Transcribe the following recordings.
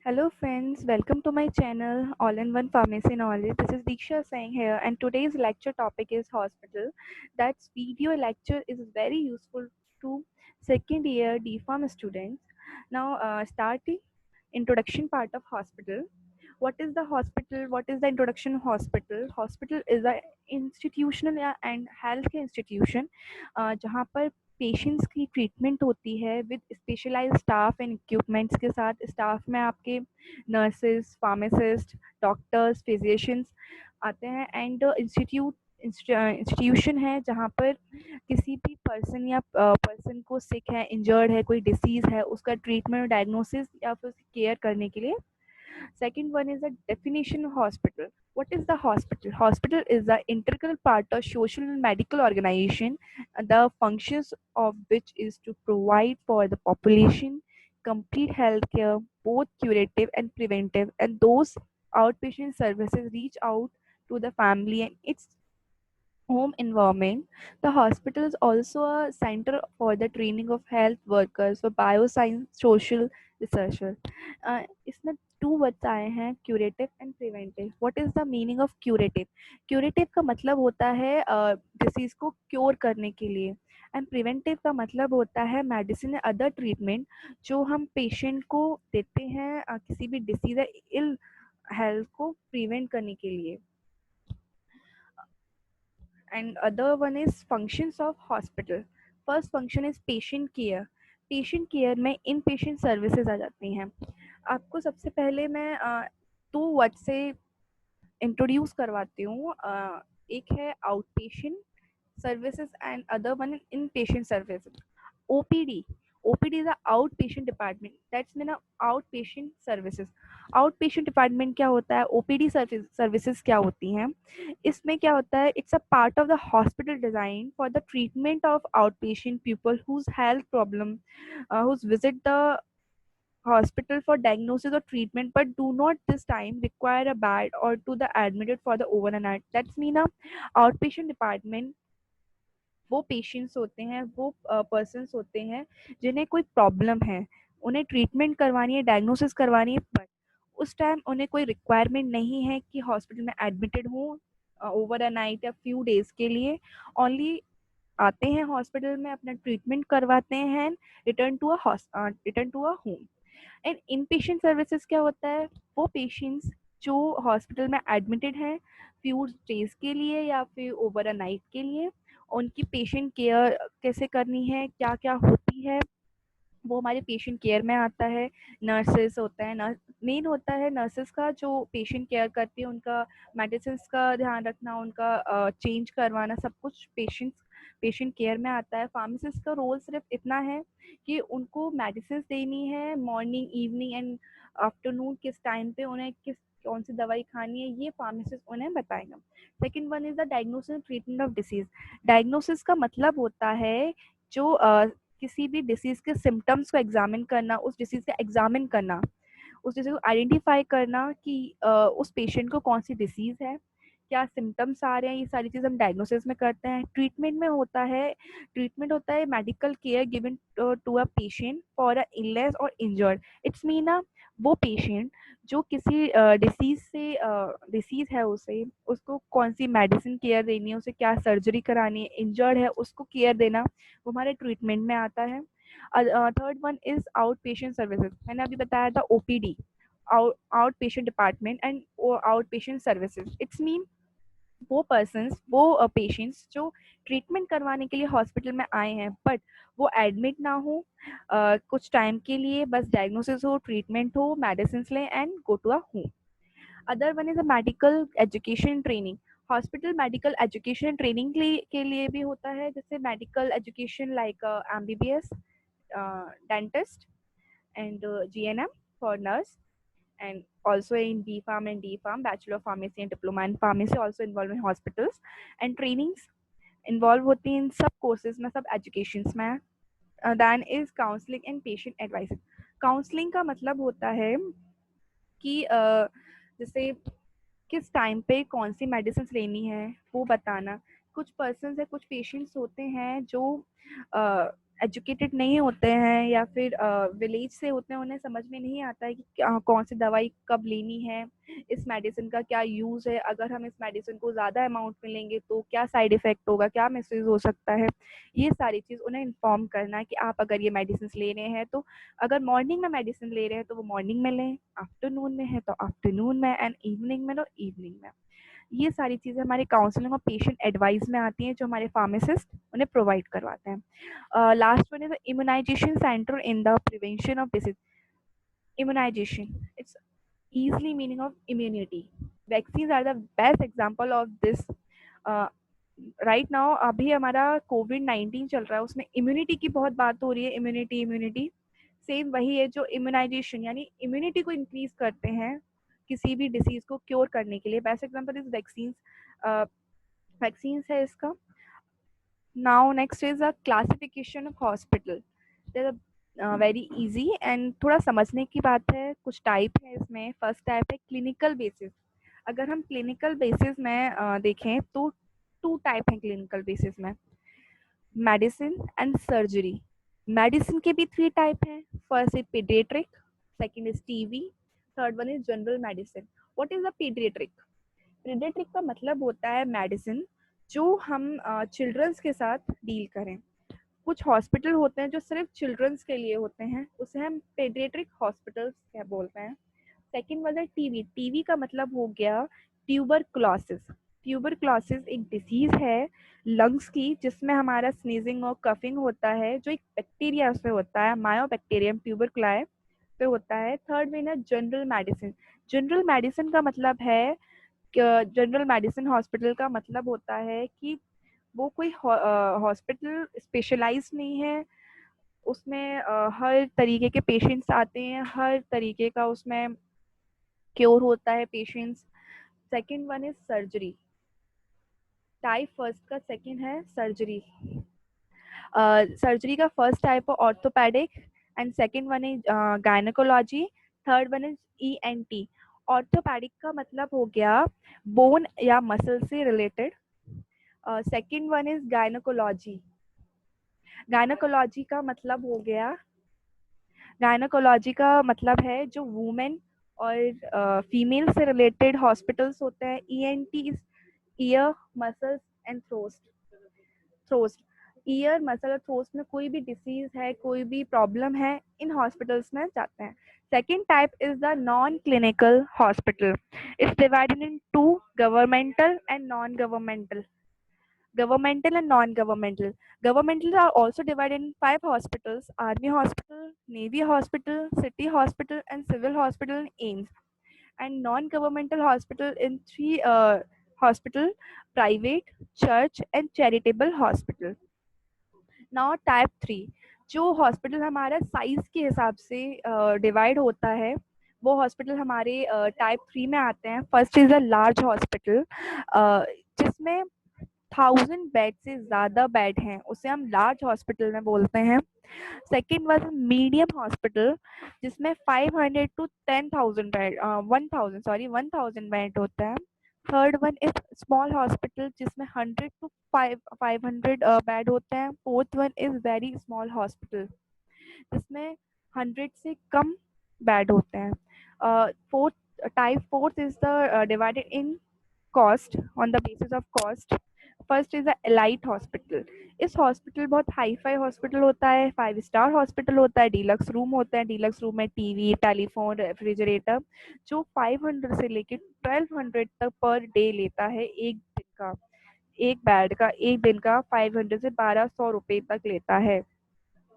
Hello friends, welcome to my channel All in One Pharmacy Knowledge. This is Diksha Singh here and today's lecture topic is hospital. That video lecture is very useful to second year DPharm students. Now starting introduction part of hospital. What is the hospital? What is the introduction of hospital? Hospital is a institutional and healthcare institution जहाँ पर patients की treatment होती है with specialised staff and equipments के साथ। Staff में आपके nurses, pharmacist, doctors, physicians आते हैं एंड इंस्टीट्यूशन है जहाँ पर किसी भी पर्सन या पर्सन को सिक है, इंजर्ड है, कोई डिसीज़ है, उसका ट्रीटमेंट, डायग्नोसिस या फिर उसकी केयर करने के लिए। Second one is the definition of hospital. What is the hospital? Hospital is the integral part of social and medical organization, the functions of which is to provide for the population complete health care, both curative and preventive, and those outpatient services reach out to the family and its home environment. The hospital is also a center for the training of health workers for bioscience, social researchers. इसमें two words आए हैं, curative and preventive. What is the meaning of curative? Curative का मतलब होता है disease को cure करने के लिए, एंड प्रिवेंटिव का मतलब होता है मेडिसिन अदर ट्रीटमेंट जो हम पेशेंट को देते हैं किसी भी डिसीज या इल हेल्थ को प्रिवेंट करने के लिए। and other one is functions of hospital. First function is patient care. Patient care में इन पेशेंट सर्विसेज आ जाती हैं। आपको सबसे पहले मैं टू वर्ड से इंट्रोड्यूस करवाती हूँ। एक है out patient services and other one is inpatient services. OPD. OPD is a outpatient department. That's mean outpatient services. Outpatient department क्या होता है? OPD services क्या होती हैं? इसमें क्या होता है? It's a part of the hospital design for the treatment of outpatient people whose health problem, whose visit the hospital for diagnosis or treatment but do not this time require a bed or to the admitted for the overnight. That's mean a outpatient department वो patients होते हैं, वो persons होते हैं जिन्हें कोई problem है, उन्हें ट्रीटमेंट करवानी है, डायग्नोसिस करवानी है, बट उस टाइम उन्हें कोई रिक्वायरमेंट नहीं है कि हॉस्पिटल में एडमिटेड हों ओवर अ नाइट या फ्यू डेज के लिए। ओनली आते हैं हॉस्पिटल में, अपना ट्रीटमेंट करवाते हैं, return to a home. And in patient services क्या होता है? वो पेशेंट्स जो हॉस्पिटल में एडमिटेड हैं फ्यू डेज के लिए या फिर ओवर अ नाइट के लिए, उनकी पेशेंट केयर कैसे करनी है, क्या क्या होती है, वो हमारे पेशेंट केयर में आता है। नर्सेस होता है, नर्स मेन होता है नर्सेस का जो पेशेंट केयर करती है, उनका मेडिसिन का ध्यान रखना, उनका चेंज करवाना, सब कुछ पेशेंट केयर में आता है। फार्मासिस्ट का रोल सिर्फ इतना है कि उनको मेडिसिन देनी है मॉर्निंग, इवनिंग एंड आफ्टरनून, किस टाइम पे उन्हें किस कौन सी दवाई खानी है, ये फार्मासिस्ट उन्हें बताएगा। Second one is the diagnosis treatment of disease. Diagnosis का मतलब होता है जो किसी भी डिसीज के सिम्टम्स को एग्जामिन करना, उस डिसीज का एग्जामिन करना, उस डिसीज को आइडेंटिफाई करना कि उस पेशेंट को कौन सी डिसीज है, क्या सिम्टम्स आ रहे हैं, ये सारी चीज़ हम डायग्नोसिस में करते हैं। ट्रीटमेंट में होता है, ट्रीटमेंट होता है medical care given to a patient for a illness और इंजर्ड। इट्स मीन अ वो पेशेंट जो किसी डिसीज है, उसे उसको कौन सी मेडिसिन केयर देनी है, उसे क्या सर्जरी करानी है, इंजर्ड है उसको केयर देना, वो हमारे ट्रीटमेंट में आता है। Third one is out patient services. मैंने अभी बताया था OPD, out patient department and out patient services. It's mean वो पेशेंट्स जो ट्रीटमेंट करवाने के लिए हॉस्पिटल में आए हैं बट वो एडमिट ना हो, कुछ टाइम के लिए बस डायग्नोसिस हो, ट्रीटमेंट हो, मेडिसिन लें and go to a home. Other one is a medical education training. Hospital medical education training के लिए भी होता है, जैसे medical education like MBBS, dentist and GNM for nurse, and also in B Farm and D Farm, Bachelor of Pharmacy and Diploma in Pharmacy also involved in hospitals, and trainings involve होती हैं इन सब courses में, सब educations में। Then is counselling and patient advice. Counselling का मतलब होता है कि जैसे किस टाइम पे कौन सी मेडिसिन लेनी है वो बताना। कुछ पर्सन है, कुछ पेशेंट्स होते हैं जो एजुकेटेड नहीं होते हैं या फिर विलेज से होते हैं, उन्हें समझ में नहीं आता है कि कौन सी दवाई कब लेनी है, इस मेडिसिन का क्या यूज़ है, अगर हम इस मेडिसिन को ज़्यादा अमाउंट में लेंगे तो क्या साइड इफ़ेक्ट होगा, क्या मिसयूज़ हो सकता है। ये सारी चीज़ उन्हें इन्फॉर्म करना है कि आप अगर ये मेडिसिन ले रहे हैं तो अगर मॉर्निंग में मेडिसिन ले रहे हैं तो वो मॉर्निंग में लें, आफ्टरनून में है तो आफ्टरनून में, एंड इवनिंग में तो इवनिंग में। ये सारी चीज़ें हमारे काउंसलिंग और पेशेंट एडवाइस में आती हैं जो हमारे फार्मासिस्ट उन्हें प्रोवाइड करवाते हैं। Last one is immunisation centre in the prevention of disease. Immunisation, it's easily meaning of immunity. Vaccines are the best example of this. Right now अभी हमारा कोविड-19 चल रहा है, उसमें इम्यूनिटी की बहुत बात हो रही है, इम्यूनिटी इम्यूनिटी सेम वही है जो इम्यूनाइजेशन यानी इम्यूनिटी को इंक्रीज करते हैं किसी भी डिसीज को क्योर करने के लिए। Best example is vaccine, vaccines है इसका। Now next is a classification of hospital, very easy and थोड़ा समझने की बात है। कुछ टाइप है इसमें। फर्स्ट टाइप है क्लिनिकल बेसिस। अगर हम क्लिनिकल बेसिस में देखें तो टू टाइप है क्लिनिकल बेसिस में, मेडिसिन एंड सर्जरी। मेडिसिन के भी थ्री टाइप हैं। First is paediatric, second is TB, third one is general medicine. What is the paediatric? Paediatric का मतलब होता है मेडिसिन जो हम चिल्ड्रंस के साथ डील करें। कुछ हॉस्पिटल होते हैं जो सिर्फ चिल्ड्रंस के लिए होते हैं, उसे हम पेडियाट्रिक हॉस्पिटल्स क्या बोलते हैं। सेकंड वाला टीबी। टीबी का मतलब हो गया ट्यूबरक्लोसिस। ट्यूबरक्लोसिस एक डिसीज है लंग्स की जिसमें हमारा स्नीजिंग और कफिंग होता है, जो एक बैक्टीरिया से होता है, मायोबैक्टीरियम ट्यूबरक्लाई पे होता है। थर्ड में है जनरल मेडिसिन। जनरल मेडिसिन का मतलब है, जनरल मेडिसिन हॉस्पिटल का मतलब होता है कि वो कोई हॉस्पिटल स्पेशलाइज नहीं है, उसमें हर तरीके के पेशेंट्स आते हैं, हर तरीके का उसमें क्योर होता है patients. Second one is surgery. Type first का सेकंड है सर्जरी। सर्जरी का फर्स्ट टाइप है orthopaedic and second one is gynaecology, third one is ENT. Orthopaedic का मतलब हो गया बोन या मसल से related. Second one is gynaecology. Gynaecology का मतलब हो गया, गायनेकोलॉजी का मतलब है जो वुमेन और फीमेल से रिलेटेड हॉस्पिटल्स होते हैं। ENT is ear muscles and throat. Ear muscle और थ्रोस्ट में कोई भी डिसीज है, कोई भी प्रॉब्लम है, इन हॉस्पिटल्स में जाते हैं। Second type is the non clinical hospital. It's divided into, governmental and non governmental. Governmental and non-governmental. Governmental are also divided in 5 hospitals: Army Hospital, Navy Hospital, City Hospital, and Civil Hospital in AIIMS. And non-governmental hospital in 3 hospital: private, church, and charitable hospital. Now type 3, जो hospital हमारा size के हिसाब से divide होता है, वो hospital हमारे type 3 में आते हैं। First is a large hospital, जिसमें 1000 बेड से ज़्यादा बेड हैं, उसे हम लार्ज हॉस्पिटल में बोलते हैं। सेकेंड वाज मीडियम हॉस्पिटल, जिसमें 500 to 10,000 बेड, 1000 बेड होता है। Third one is small hospital, जिसमें 100 to 500 बेड होते हैं। Fourth one is very small hospital, जिसमें 100 से कम बेड होते हैं। Fourth is the divided in cost, on the basis of cost. First is the elite hospital. इस हॉस्पिटल बहुत हाई फाई हॉस्पिटल होता है, 5 स्टार हॉस्पिटल होता है, डीलक्स रूम होता है। डीलक्स रूम में टीवी, टेलीफोन, रेफ्रिजरेटर, जो 500 से लेकर 1200 तक पर डे लेता है। एक दिन का, एक बेड का एक दिन का 500 से 1200 रुपये तक लेता है।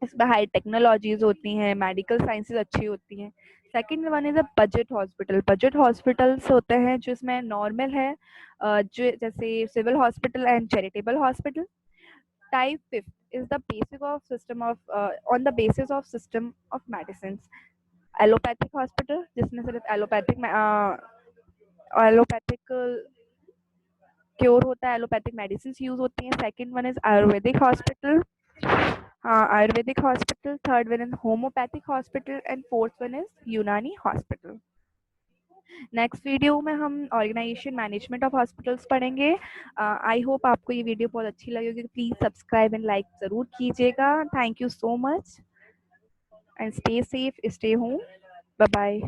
इसमें हाई टेक्नोलॉजीज होती हैं, मेडिकल साइंसेज अच्छी होती हैं। Second one is a budget hospital. Budget hospitals होते हैं जिसमें नॉर्मल है, जो जैसे civil hospital and charitable hospital. Type fifth is the basic of system of, on the basis of system of medicine. Allopathic hospital, जिसमें सिर्फ allopathic cure होता है, एलोपैथिक मेडिसिन यूज होती हैं। Second one is Ayurvedic hospital, Ayurvedic hospital. Third one is homeopathic hospital and fourth one is यूनानी hospital. Next video में हम organisation management of hospitals पढ़ेंगे। आई होप आपको ये वीडियो बहुत अच्छी लगेगी। प्लीज़ सब्सक्राइब एंड लाइक ज़रूर कीजिएगा। Thank you so much and stay safe, stay home. Bye bye.